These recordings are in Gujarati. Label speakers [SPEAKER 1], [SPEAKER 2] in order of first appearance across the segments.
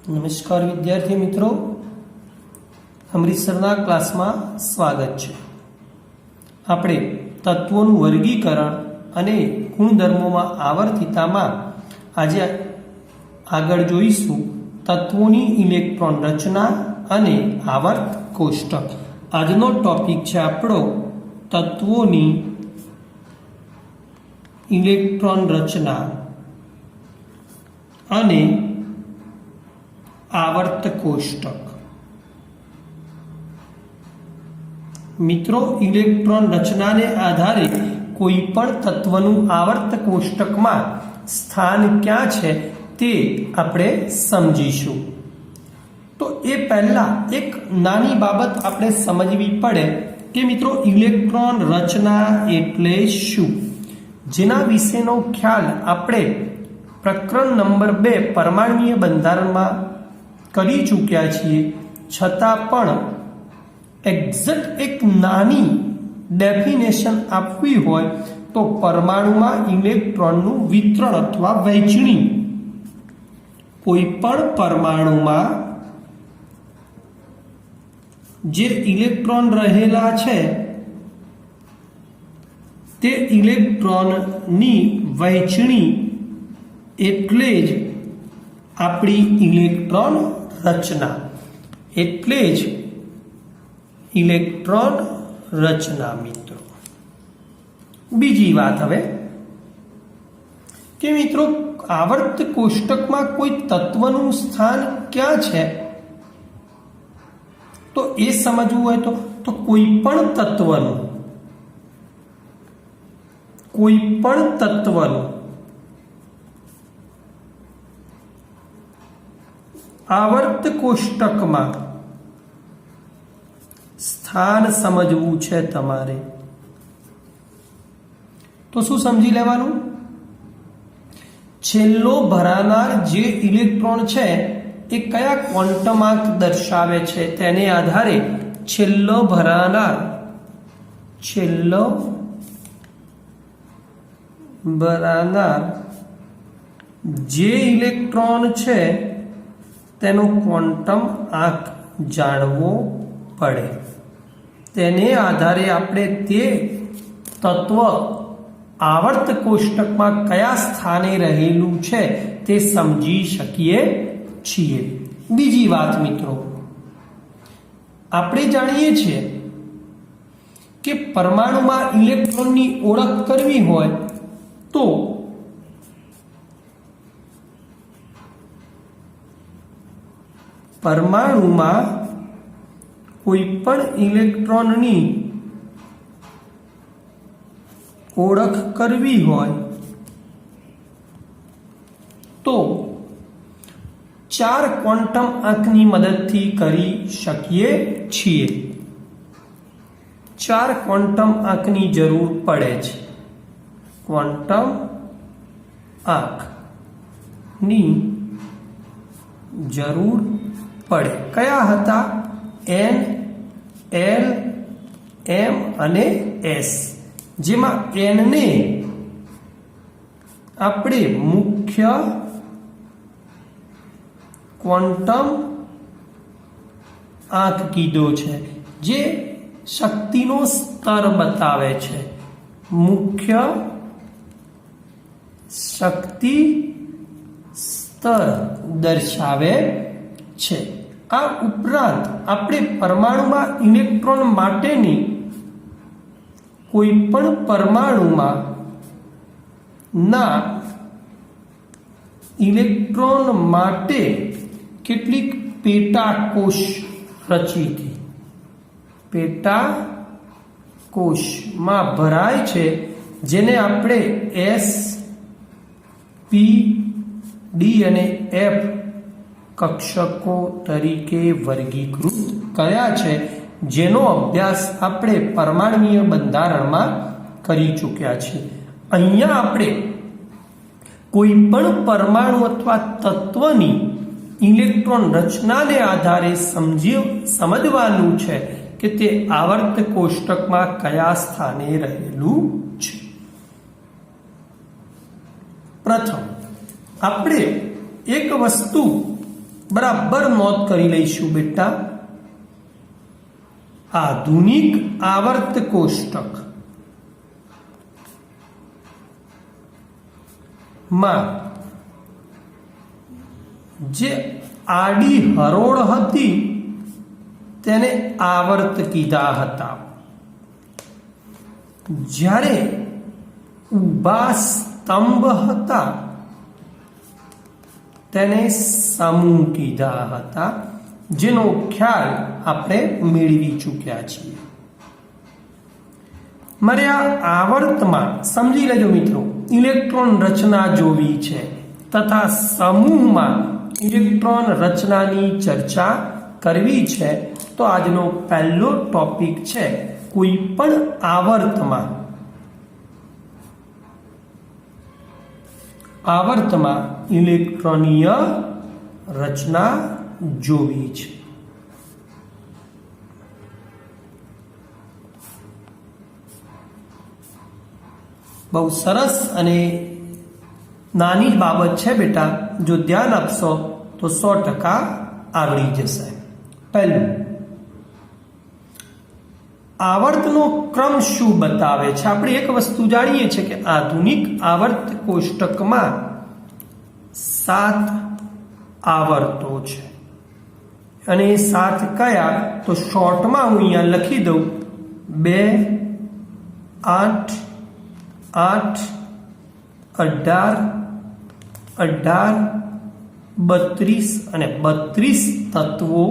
[SPEAKER 1] નમસ્કાર વિદ્યાર્થી મિત્રો, અમૃતસરના ક્લાસમાં સ્વાગત છે. આપણે તત્વોનું વર્ગીકરણ અને ગુણધર્મોમાં આવર્તિતામાં આજે આગળ જોઈશું તત્વોની ઇલેક્ટ્રોન રચના અને આવર્ત કોષ્ટક. આજનો ટોપિક છે આપણો તત્વોની ઇલેક્ટ્રોન રચના અને આવર્ત કોષ્ટક. મિત્રો, ઇલેક્ટ્રોન રચનાને આધારે કોઈ પણ તત્વનું આવર્ત કોષ્ટકમાં સ્થાન ક્યાં છે તે આપણે સમજીશું. તો એ પહેલા એક નાની બાબત આપણે સમજવી પડે કે મિત્રો ઇલેક્ટ્રોન રચના એટલે શું, જેના વિશેનો ખ્યાલ આપણે પ્રકરણ નંબર 2 પરમાણ્વીય બંધારણમાં કરી ચૂક્યા છીએ. છતાં પણ એક્ઝેક્ટ એક નાની ડેફિનેશન આપવી હોય તો પરમાણુમાં ઇલેક્ટ્રોનનું વિતરણ અથવા વહેંચણી. કોઈ પણ પરમાણુમાં જે ઇલેક્ટ્રોન રહેલા છે તે ઇલેક્ટ્રોનની વહેંચણી એટલે જ આપણી ઇલેક્ટ્રોન રચના. એટલે જ ઇલેક્ટ્રોન રચના. મિત્રો, બીજી વાત હવે કે મિત્રો આવર્ત કોષ્ટકમાં કોઈ તત્વનું સ્થાન ક્યાં છે તો એ સમજવું હોય તો કોઈ પણ તત્વનું આવર્ત કોષ્ટકમાં સ્થાન સમજવું છે તમારે. તો શું સમજી લેવાનું? છેલ્લો ભરાનાર જે ઇલેક્ટ્રોન છે એ કયા ક્વોન્ટમાંક દર્શાવે છે તેને આધારે છેલ્લો ભરાનાર જે ઇલેક્ટ્રોન છે તેનો ક્વોન્ટમ આંક જાણવો પડે. તેને આધારે આપણે તે તત્વ આવર્ત કોષ્ટકમાં કયા સ્થાને રહેલું છે તે સમજી શકીએ છીએ. બીજી વાત મિત્રો, આપણે જાણીએ છીએ કે પરમાણુમાં ઇલેક્ટ્રોનની ઓળખ કરવી હોય તો પરમાણુમાં કોઈ પણ ઇલેક્ટ્રોનની ઓળખ કરવી હોય તો 4 ક્વોન્ટમ આંકની મદદથી કરી શકીએ છીએ. 4 ક્વોન્ટમ આંકની જરૂર પડે છે. ક્વોન્ટમ આંકની જરૂર પડે. કયા હતા? N, L, M અને S. જેમાં N ને આપણે મુખ્ય ક્વોન્ટમ આંક કીધો છે, જે શક્તિનો સ્તર બતાવે છે. મુખ્ય શક્તિ સ્તર દર્શાવે છે. આ ઉપરાંત આપણે પરમાણુમાં ઇલેક્ટ્રોન માટેની કોઈ પણ પરમાણુમાં ના ઇલેક્ટ્રોન માટે કેટલીક પેટા કોષ રચી હતી. પેટા કોષમાં ભરાય છે, જેને આપણે S, P, D અને F કક્ષકો તરીકે વર્ગીકૃત કર્યા છે, જેનો અભ્યાસ આપણે પરમાણ્વીય બંધારણમાં કરી ચૂક્યા છીએ. અહીંયા આપણે કોઈ પણ પરમાણુ અથવા તત્વની ઇલેક્ટ્રોન રચનાને આધારે સમજવાનું છે કે તે આવર્ત કોષ્ટકમાં કયા સ્થાને રહેલું છે. પ્રથમ આપણે એક વસ્તુ બરાબર નોંધ કરી લઈશું બેટા. આધુનિક આવર્ત કોષ્ટક માં જે આડી હરોળ હતી તેને આવર્ત કીધા હતા. જ્યારે ઊભા સ્તંભ હતા તેને સમૂહ કીધા હતા, જેનો ખ્યાલ આપણે મેળવી ચૂક્યા છીએ. મારે આ આવર્તમાં સમજી લેજો મિત્રો, ઇલેક્ટ્રોન રચના જોવી છે તથા સમૂહમાં ઇલેક્ટ્રોન રચનાની ચર્ચા કરવી છે. તો આજનો પહેલો ટોપિક છે કોઈ પણ આવર્તમાં ઇલેક્ટ્રોનીય રચના જોવી છે. બહુ સરસ અને નાની બાબત છે બેટા, જો ધ્યાન આપશો તો 100% આવડી જશે. પહેલું, આવર્તનો ક્રમ શું બતાવે છે? આપણે એક વસ્તુ જાણીએ છીએ કે આધુનિક આવર્ત કોષ્ટકમાં 7 આવર્તો છે. અને એ 7 કયા? તો શોર્ટમાં હું અહીંયા લખી દઉં 2, 8, 8, 18, 18, 32 અને 32 તત્વો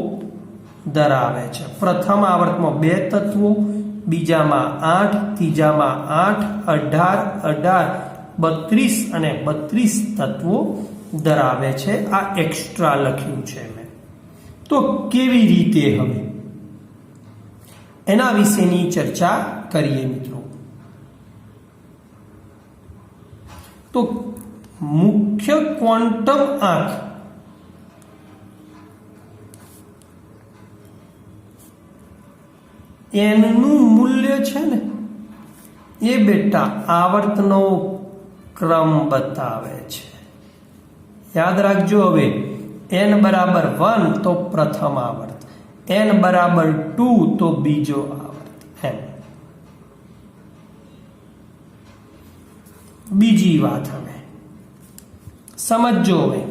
[SPEAKER 1] ધરાવે છે. પ્રથમ આવર્તમાં 2 તત્વો, બીજામાં 8, ત્રીજામાં 8, 18, 18, 32 અને 32 તત્વો ધરાવે છે. આ એક્સ્ટ્રા લખ્યું છે મેં. તો કેવી રીતે હવે એના વિશેની ચર્ચા કરીએ મિત્રો. તો મુખ્ય ક્વોન્ટમ આંક એનનું મૂલ્ય છે ને એ બેટા આવર્તનો ક્રમ બતાવે છે. યાદ રાખજો. હવે n બરાબર 1 તો પ્રથમ આવર્ત, n બરાબર 2 તો બીજો આવર્ત. એમ બીજી વાત હવે સમજો. હવે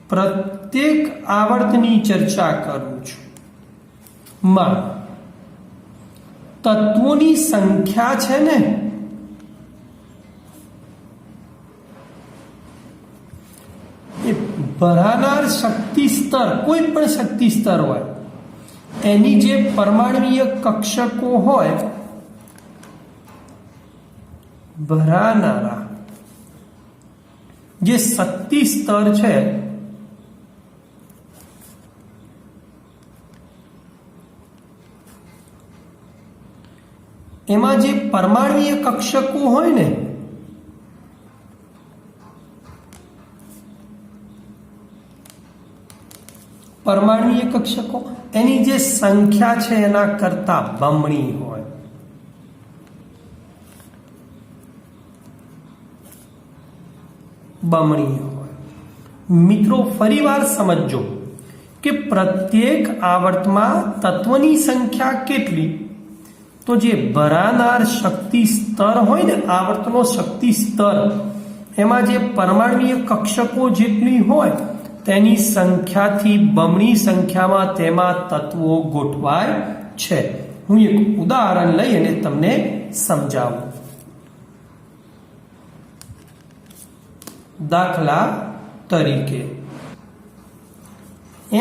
[SPEAKER 1] પ્રત્યેક આવર્તની ચર્ચા કરું છું માં તત્વોની સંખ્યા છે ને એ ભરાનાર શક્તિ સ્તર, કોઈ પણ શક્તિ સ્તર હોય, એની જે પરમાણ્વીય કક્ષકો હોય, ભરાનારા જે શક્તિ સ્તર છે એમાં જે પરમાણ્વીય કક્ષકો હોય ને પરમાણ્વીય કક્ષકો એની જે સંખ્યા છે એના કરતા બમણી હોય. મિત્રો ફરીવાર સમજો કે પ્રત્યેક આવર્તમાં તત્વની સંખ્યા કેટલી? તો જે ભરાનાર શક્તિ સ્તર હોય ને, આવર્તનો શક્તિ સ્તર, એમાં જે પરમાણ્વીય કક્ષકો જેટલી હોય તેની સંખ્યાથી બમણી સંખ્યામાં તેમાં તત્વો ગોઠવાય છે. હું એક ઉદાહરણ લઈ અને તમને સમજાવું. દાખલા તરીકે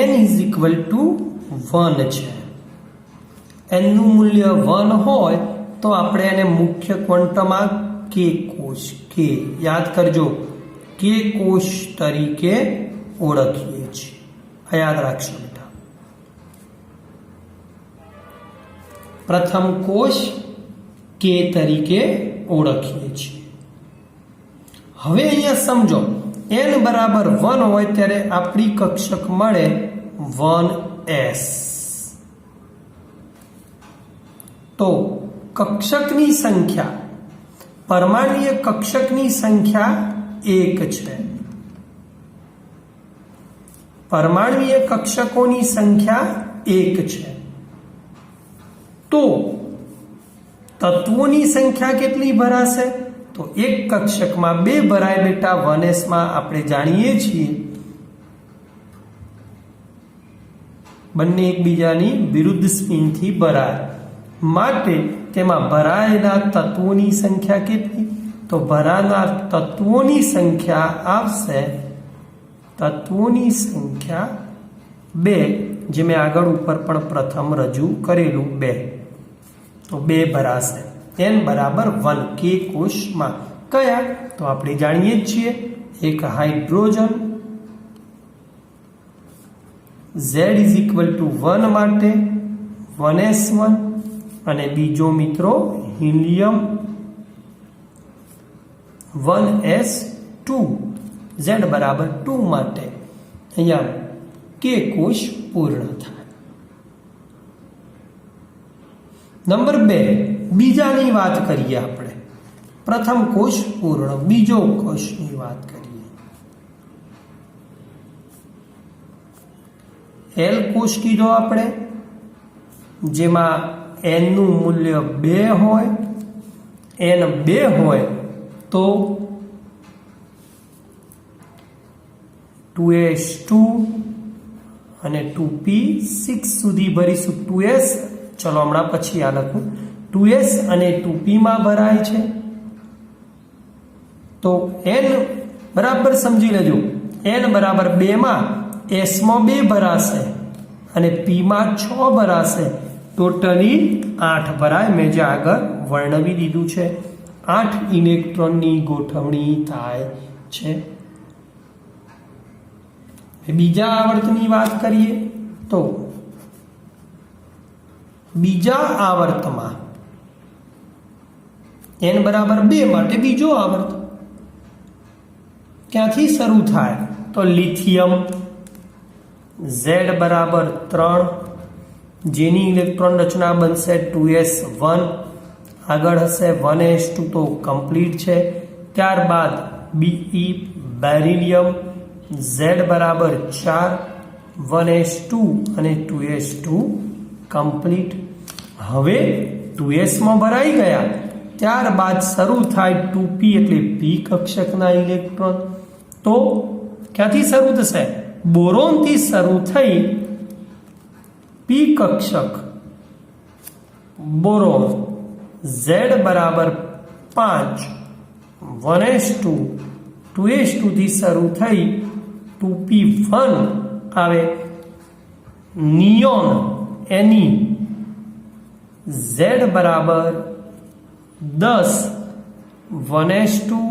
[SPEAKER 1] n = 1 છે. n નું મૂલ્ય 1 હોય તો આપણે એને મુખ્ય ક્વોન્ટમ આંક k કોષ, k યાદ કરજો, k કોષ તરીકે ઓળખીએ છીએ. આ યાદ રાખશો બેટા. પ્રથમ કોષ k તરીકે ઓળખીએ છીએ. હવે અહીંયા સમજો, n બરાબર 1 હોય ત્યારે આપણી કક્ષક મળે 1s. तो कक्षकनी संख्या परमाणुीय कक्षकनी संख्या 1 छे। परमाणुीय कक्षकोनी संख्या 1 छे। तो तत्वोनी संख्या केटली भराशे? तो एक कक्षक में 2 भराय बेटा 1s में आपणे जाणीए छीए बंने एकबीजानी विरुद्ध स्पिन थी भराय माटे तेमां भरायेला तत्वोनी संख्या केटली? तो भरानार तत्वोनी संख्या आवशे तत्वोनी संख्या 2 जे मैं आगळ उपर पण प्रथम रजू करेलू 2 तो 2 भराशे n बराबर 1 के कोश में कया? तो आपणे जाणीए छीए एक hydrogen Z is equal to 1 माटे 1s1 અને બીજો મિત્રો હિલિયમ 1s2 Z બરાબર 2 માટે અહીંયા કે કોષ પૂર્ણ થાય। નંબર 2 બીજાની વાત કરીએ આપણે। પ્રથમ કોષ પૂર્ણ, બીજો કોષની વાત કરીએ। L કોષ કીધો આપણે જેમાં n નું મૂલ્ય 2 હોય, n 2 હોય તો 2s2 અને 2p6 સુધી ભરીશું। 2s ચલો હમણાં પછી આ લખું 2s અને 2p માં ભરાય છે તો n બરાબર સમજી લેજો n બરાબર 2 માં s માં 2 ભરાશે અને p માં 6 ભરાશે। टोटली 8 भराय मैं जे आगळ वर्णवी दीधुं छे 8 इलेक्ट्रॉननी गोठवणी थाय छे। बीजा आवर्तनी बात करिए तो बीजा आवर्तमां n बराबर 2 माटे बीजो आवर्त क्यांथी शरू थाय? तो लिथियम Z बराबर 3 जेनी इलेक्ट्रॉन रचना बनशे 2s1 आगळ हशे 1s2 तो कम्प्लीट छे। त्यारबाद Be बेरिलियम Z बराबर 4 1s2 અને 2s2 कम्प्लीट। हवे 2s में भराई गया त्यारबाद शरू थाय 2p एटले p कक्षकना इलेक्ट्रॉन तो क्यांथी शरू थशे? बोरोन थी शरू थई p कक्षक बोरोन Z बराबर 5 1s2 2s2 थी शरू थई 2p1 आवे। नियोन Ne Z बराबर 10 1s2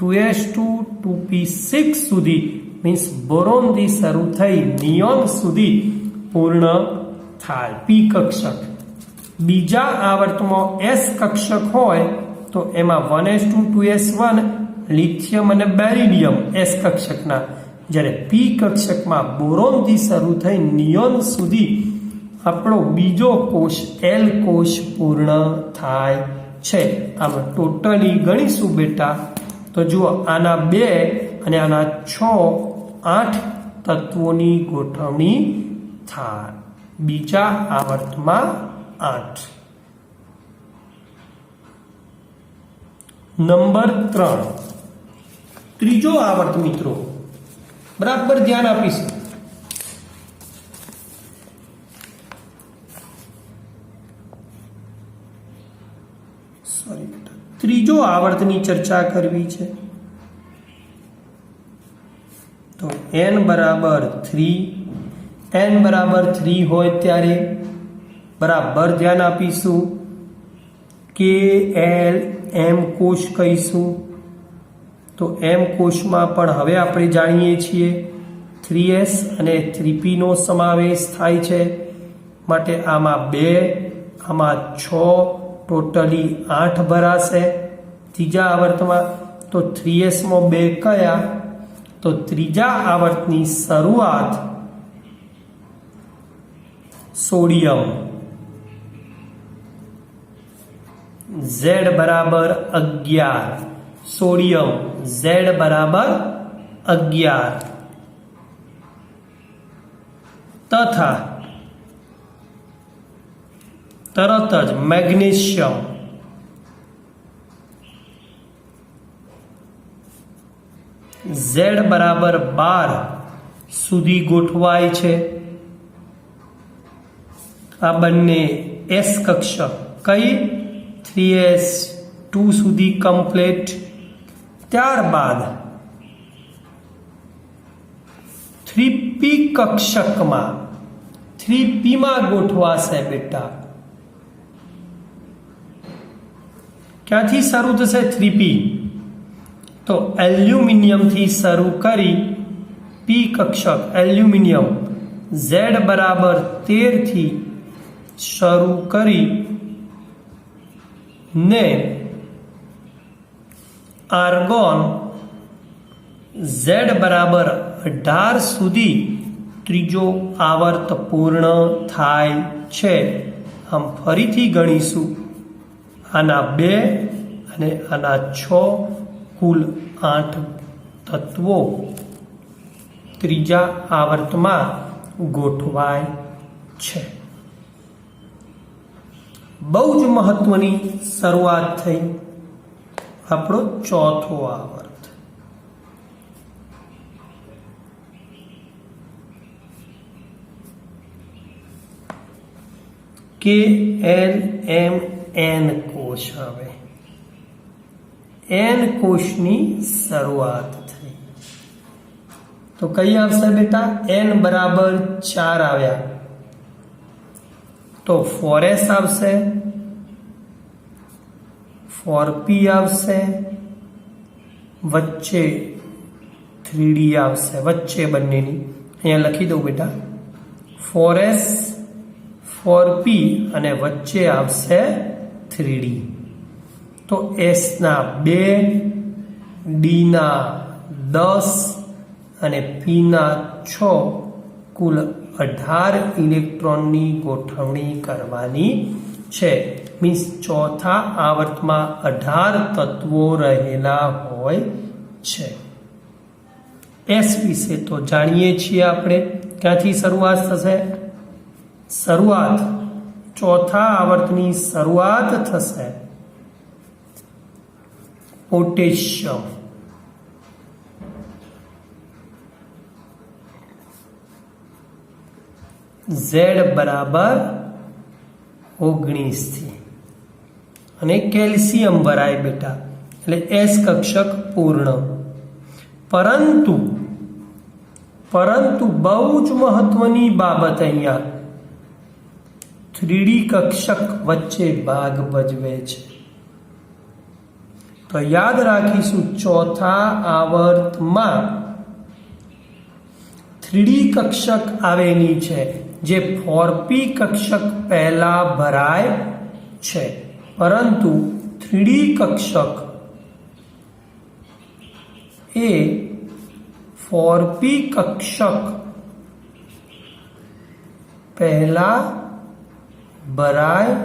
[SPEAKER 1] 2s2 2p6 सुधी मीन्स बोरोन थी शरू थई नियोन सुधी पूर्ण थाय p कक्षक। बीजा आवर्तमां s कक्षक होय तो एमां 1s2 2s1 लिथियम अने बेरिलियम s कक्षकना ज्यारे p कक्षकमां बोरोन थी शरू थई नियोन सुधी आपणो बीजो कोष l कोष पूर्ण थाय छे। आमां टोटली गणीशुं बेटा तो जुओ आना 2 अने आना 6 8 तत्वोनी गोठवणी थाय। बीजा आवर्तमां 8। नंबर 3 त्रीजो आवर्त मित्रों बराबर ध्यान आपीशुं। त्रीजो आवर्तनी चर्चा करवी छे तो n बराबर 3 n बराबर 3 होय त्यारे बराबर ध्यान आपीशुं के एल एम कोष कहीशुं तो एम कोष में पण हवे आपणे जाणीए छीए 3s અને 3p नो समावेश थाय छे माटे आमां 2 आमां 6 टोटली 8 भराशे। तीजा आवर्तमां तो 3s में 2 कया तो त्रीजा आवर्तनी शरूआत सोडियम Z बराबर 11, सोडियम Z बराबर 11 तथा तरत ज मैग्नीशियम Z बराबर 12 સુધી ગોઠવાય છે। આ બંને S કક્ષક કઈ 3s2 સુધી કમ્પ્લીટ। ત્યારબાદ 3p કક્ષકમાં 3p માં ગોઠવાશે બેટા। ક્યાંથી શરૂ થશે 3p? તો એલ્યુમિનિયમ થી શરૂ કરી p કક્ષક એલ્યુમિનિયમ Z બરાબર 13 થી શરૂ કરી ને આર્ગોન Z બરાબર 18 સુધી ત્રીજો આવર્ત પૂર્ણ થાય છે। આમ ફરીથી ગણીશું, આના 2 અને આના 6 કુલ 8 તત્વો ત્રીજા આવર્તમાં ગોઠવાય છે। બહુ જ મહત્વની શરૂઆત થઈ આપણો ચોથો આવર્ત। KLMN કોષ। હવે N કોષની શરૂઆત થઈ તો કઈ આવશે બેટા? N બરાબર 4 આવ્યા તો 4s આવશે, 4p આવશે, વચ્ચે 3d આવશે, વચ્ચે બંનેની અહીંયા લખી દઉં બેટા 4s 4p અને વચ્ચે આવશે 3d। તો s ના 2, d ના 10 અને p ના 6 કુલ 18 ઇલેક્ટ્રોનની ગોઠવણી કરવાની છે। મીન્સ ચોથા આવર્તમાં 18 તત્વો રહેલા હોય છે। s વિશે તો જાણીએ છીએ આપણે। ક્યાંથી શરૂઆત થશે? શરૂઆત ચોથા આવર્તની શરૂઆત થશે પોટેશિયમ Z બરાબર 19 થી અને કેલ્શિયમ ભરાય બેટા, એટલે S કક્ષક પૂર્ણ। પરંતુ બહુ જ મહત્વની બાબત અહીંયા 3D કક્ષક વચ્ચે ભાગ ભજવે છે। તો યાદ રાખીશું ચોથા આવર્તમાં 3D કક્ષક આવેલી છે જે 4p કક્ષક પહેલા ભરાય છે, પરંતુ 3D કક્ષક એ 4p કક્ષક પહેલા ભરાય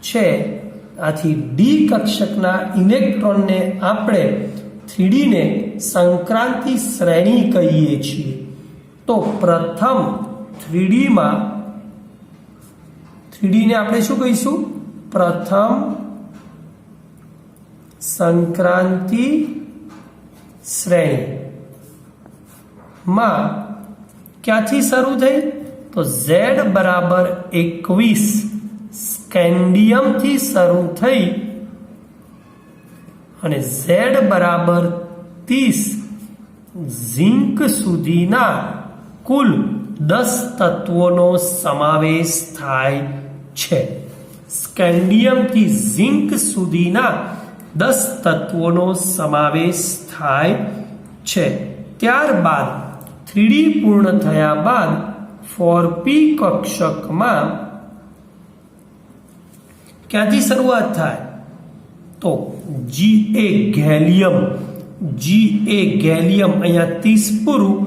[SPEAKER 1] છે। આથી ડી કક્ષકના ઇલેક્ટ્રોનને આપણે 3D ને સંક્રાંતિ શ્રેણી કહીએ છીએ। તો પ્રથમ 3D માં 3D ને આપણે શું કહીશું? પ્રથમ સંક્રાંતિ શ્રેણી માં ક્યાંથી શરૂ થઈ? તો Z બરાબર 21 સ્કેન્ડિયમ થી શરૂ થઈ અને Z બરાબર 30 ઝિંક સુધીના કુલ 10 તત્વોનો સમાવેશ થાય છે। સ્કેન્ડિયમ થી ઝિંક સુધીના 10 તત્વોનો સમાવેશ થાય છે। ત્યારબાદ 3D પૂર્ણ થયા બાદ 4p કક્ષકમાં ક્યાંથી શરૂઆત થાય? તો Ga ગેલિયમ અહીંયા 30 પૂરું,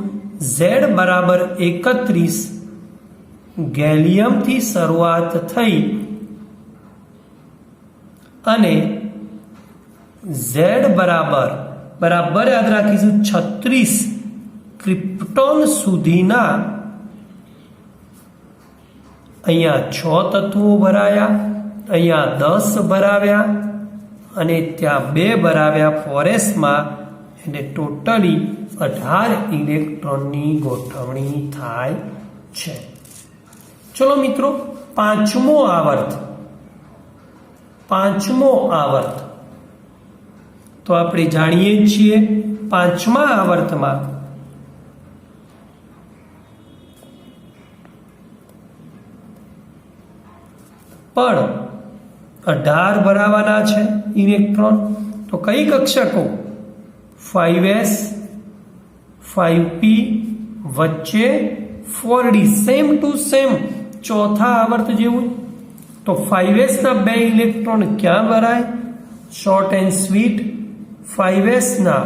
[SPEAKER 1] Z બરાબર 31 ગેલિયમ થી શરૂઆત થઈ અને Z બરાબર યાદ રાખીશું 36 ક્રિપ્ટોન સુધીના અહીંયા 6 તત્વો ભરાયા, અહીંયા 10 ભરાવ્યા અને ત્યાં 2 ભરાવ્યા ફોરેસ્ટમાં, એટલે ટોટલી 18 ઇલેક્ટ્રોનની ગોઠવણી થાય છે. ચલો મિત્રો, પાંચમો આવર્ત તો આપણે જાણીએ છીએ, પાંચમા આવર્તમાં પણ 18 ભરાવાના છે ઇલેક્ટ્રોન. તો કઈ કક્ષકો? 5s 5p વચ્ચે 4d, સેમ ટુ સેમ ચોથા આવર્ત જેવું. તો 5s ના 2 ઇલેક્ટ્રોન ક્યાં ભરાય? શોર્ટ એન્ડ સ્વીટ, 5s ના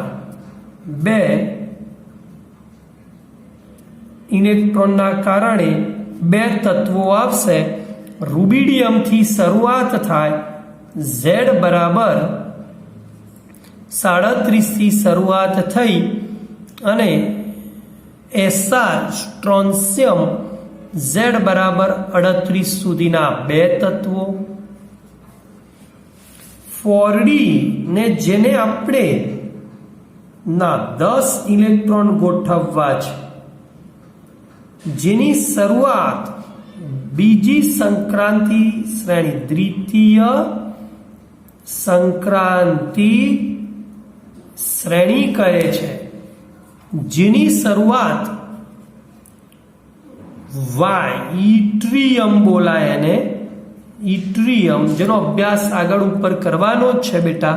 [SPEAKER 1] 2 ઇલેક્ટ્રોનના કારણે 2 તત્વો આવશે. રૂબિડિયમથી શરૂઆત થાય, Z બરાબર 37 થી શરૂઆત થઈ અને SR સ્ટ્રોન્શિયમ Z બરાબર 38 સુધીના 2 તત્વો. 4d ને જેને આપણે ના 10 ઇલેક્ટ્રોન ગોઠવવા છે, જેની શરૂઆત બીજી સંક્રાંતિ શ્રેણી, દ્વિતીય સંક્રાંતિ શ્રેણી કહે છે, જેની શરૂઆત ઇટ્રિયમ બોલાય, અને ઇટ્રિયમ જેનો અભ્યાસ આગળ ઉપર કરવાનો છે બેટા.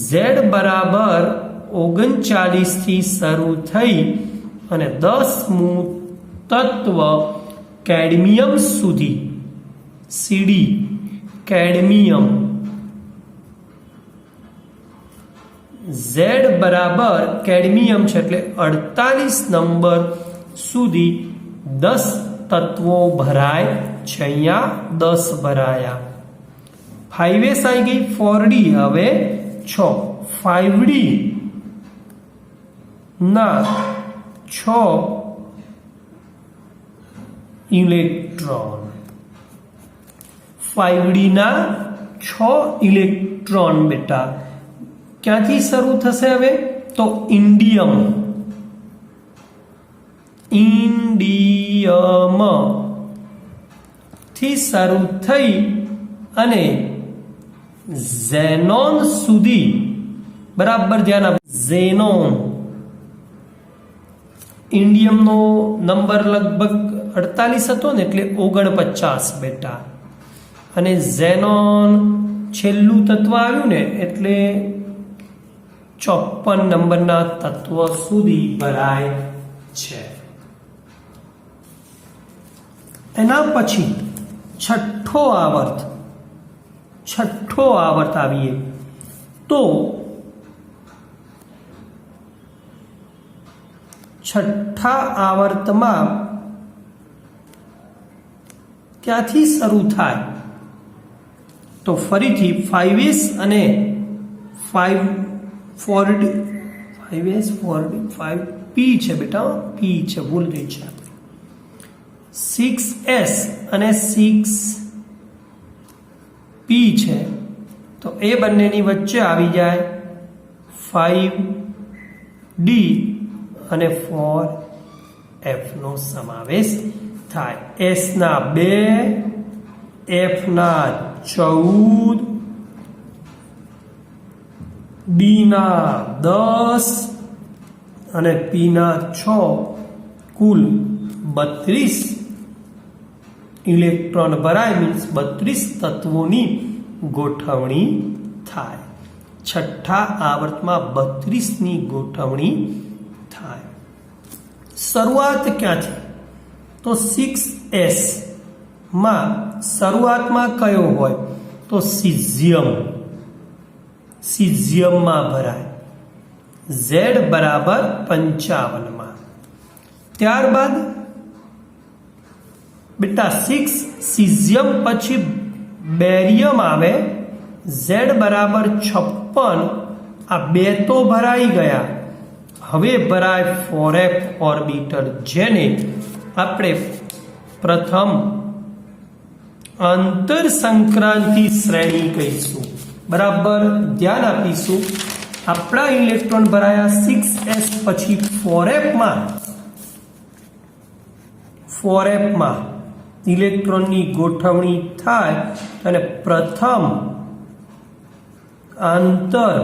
[SPEAKER 1] Z બરાબર 39 થી શરૂ થઈ અને 10મું તત્વ કેડમિયમ સુધી, CD કેડમિયમ, Z બરાબર કેડમિયમ છે એટલે 48 નંબર સુધી 10 તત્વો ભરાય છે. અહીંયા 10 ભરાયા. 5s આવી ગઈ, 4d હવે 6, 5d ના 6 ઇલેક્ટ્રોન, 5d ના 6 ઇલેક્ટ્રોન બેટા ક્યાંથી શરૂ થશે હવે? તો ઇન્ડિયમ થી શરૂ થઈ અને ઝેનોન સુધી, બરાબર ધ્યાન આપ. ઝેનોન, ઇન્ડિયમનો નંબર લગભગ 48 હતો ને, એટલે 49 બેટા, અને ઝેનોન છેલ્લું તત્વ આવ્યું ને એટલે 54 નંબરના તત્વ સુધી ભરાય છે. એના પછી છઠ્ઠો આવર્ત આવીએ તો છઠ્ઠા આવર્તમાં ક્યાંથી શરૂ થાય? તો ફરીથી 5s અને 5p છે બેટા, p છે, ભૂલ ગઈ છે. 6s અને 6p છે, તો એ બંનેની વચ્ચે આવી જાય 5d અને 4f નો સમાવેશ થાય. s ના 2, f ના 14, d ના 10 અને p ના 6, કુલ 32 ઇલેક્ટ્રોન ભરાય, મીન્સ 32 તત્વોની ગોઠવણી થાય. છઠ્ઠા આવર્તમાં 32ની ગોઠવણી થાય. શરૂઆત ક્યાંથી? તો 6s માં શરૂઆતમાં કયો હોય? તો સિઝિયમમાં ભરાય, Z બરાબર 55. ત્યારબાદ બેટા 6 સિઝિયમ પછી બેરિયમ આવે, Z બરાબર 56, આ 2 તો ભરાઈ ગયા, હવે ભરાય 4f ઓર્બિટલ, જેને આપણે પ્રથમ આંતર સંક્રાંતિ શ્રેણી કહીશું. બરાબર ધ્યાન આપીશું. આપણા ઇલેક્ટ્રોન ભરાયા 6s, પછી 4f માં ઇલેક્ટ્રોનની ગોઠવણી થાય અને પ્રથમ આંતર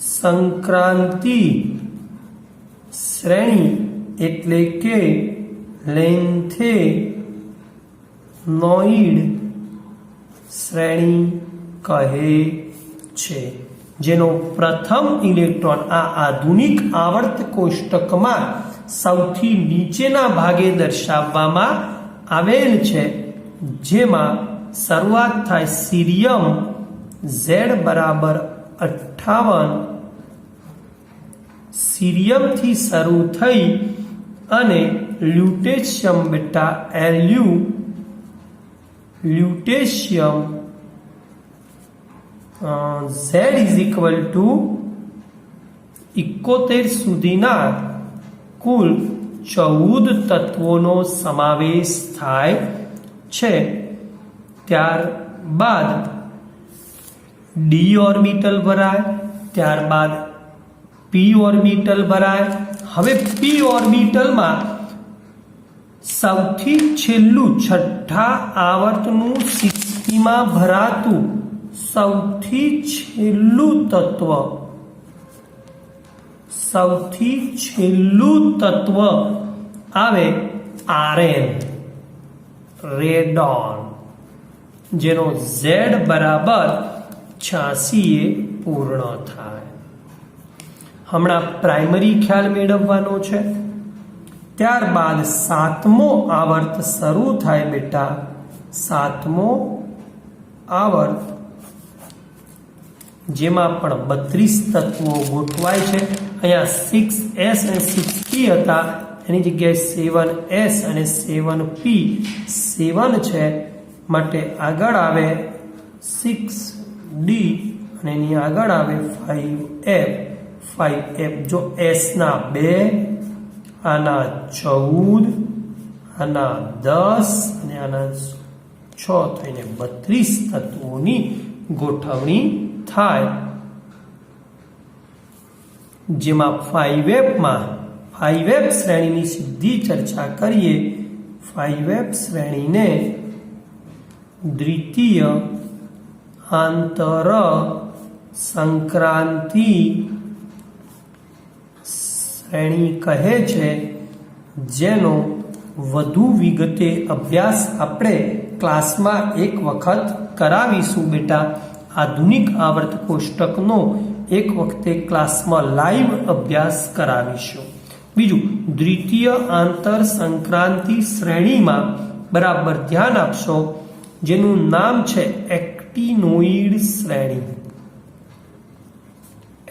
[SPEAKER 1] સંક્રાંતિ શ્રેણી એટલે કે લેન્થેનોઇડ શ્રેણી કહે છે, જેનો પ્રથમ ઇલેક્ટ્રોન આ આધુનિક આવર્ત કોષ્ટકમાં સૌથી નીચેના ભાગે દર્શાવવામાં આવેલ છે, જેમાં શરૂઆત થાય સીરિયમ Z બરાબર 58, સીરિયમથી શરૂ થઈ અને લ્યુટેશિયમ બેટા લ્યુટેશિયમ Z ઇઝ ઇક્વલ ટુ 71 સુધીના કુલ 14 તત્વોનો સમાવેશ થાય છે. ત્યારબાદ ડી ઓર્બિટલ ભરાય, ત્યારબાદ પી ઓર્બિટલ ભરાય. હવે પી ઓર્બિટલમાં સૌથી છેલ્લું છઠ્ઠા આવર્તનું 60માં ભરાતું સૌથી છેલ્લું તત્વ આવે Rn, રેડોન, જેનો Z બરાબર 86 એ પૂર્ણ થાય. હમણાં પ્રાઇમરી ખ્યાલ મેળવવાનો છે. ત્યારબાદ 7મો આવર્ત શરૂ થાય બેટા. 7મો આવર્ત, જેમાં પણ 32 તત્વો ગોઠવાય છે. અહીંયા 6s અને 6p હતા, એની જગ્યાએ 7s અને 7p 7 છે, માટે આગળ આવે 6d અને એની આગળ આવે 5f. જો s ના 2, આના 14, આના 10 અને આના 6 થઈને 32 તત્વોની ગોઠવણી થાય, જેમાં 5f શ્રેણીની સીધી ચર્ચા કરીએ. 5f શ્રેણીને દ્વિતીય આંતર સંક્રાંતિ શ્રેણી કહે છે, જેનો વધુ વિગતે અભ્યાસ આપણે ક્લાસમાં એક વખત કરાવીશું બેટા. આધુનિક આવર્ત કોષ્ટકનો એક વખતે ક્લાસમાં લાઈવ અભ્યાસ કરાવીશું. બીજું, દ્વિતીય આંતર સંક્રાંતિ શ્રેણીમાં બરાબર ધ્યાન આપશો, જેનું નામ છે એક્ટિનોઇડ શ્રેણી.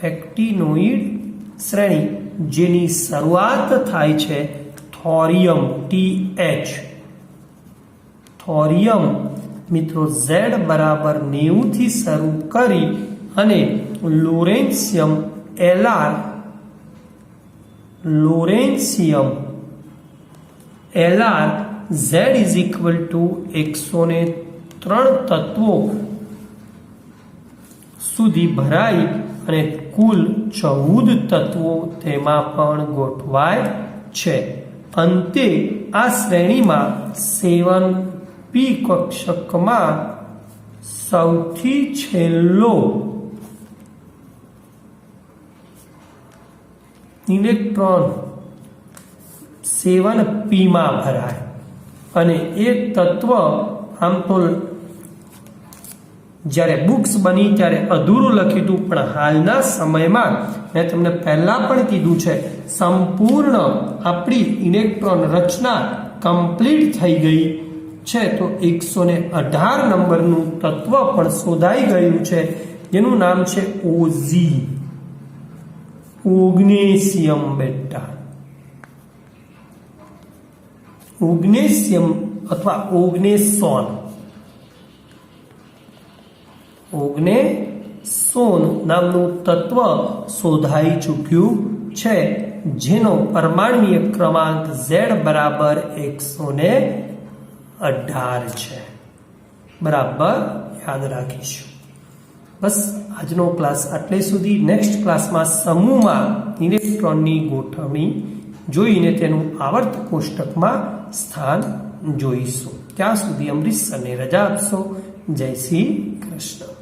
[SPEAKER 1] એક્ટિનોઇડ શ્રેણી, જેની શરૂઆત થાય છે થોરિયમ TH. થોરિયમ મિત્રો Z બરાબર 90 થી શરૂ કરી અને લોરેન્સિયમ LR, Z is equal to 103 તત્વો સુધી ભરાઈ અને કુલ 14 તત્વો તેમાં પણ ગોઠવાય છે. અંતે આ શ્રેણીમાં 7p કક્ષકમાં સૌથી છેલ્લો ઇલેક્ટ્રોન 7p માં ભરાય અને એ તત્વ આમ તો જ્યારે બુક્સ બની ત્યારે અધૂરું લખ્યું હતું, પણ હાલના સમયમાં મેં તમને પહેલા પણ કીધું છે, સંપૂર્ણ આપણી ઇલેક્ટ્રોન રચના કમ્પ્લીટ થઈ ગઈ છે. તો 118 નંબરનું તત્વ પણ શોધાઈ ગયું છે, જેનું નામ છે OZ, ઓગ્નેશિયમ બેટા. ઓગ્નેશિયમ અથવા ઓગ્નેસોન. ઓગ્નેસોન નામનું તત્વ શોધાઈ ચૂક્યું છે, જેનો પરમાણ્વીય ક્રમાંક Z બરાબર 118 છે. બરાબર યાદ રાખીશું. બસ આજનો ક્લાસ આટલે સુધી. નેક્સ્ટ ક્લાસમાં સમૂહમાં ઇલેક્ટ્રોનની ગોઠવણી જોઈને તેનું આવર્ત કોષ્ટકમાં સ્થાન જોઈશું. ત્યાં સુધી અમરીશ સરને રજા આપશો. જય શ્રી કૃષ્ણ.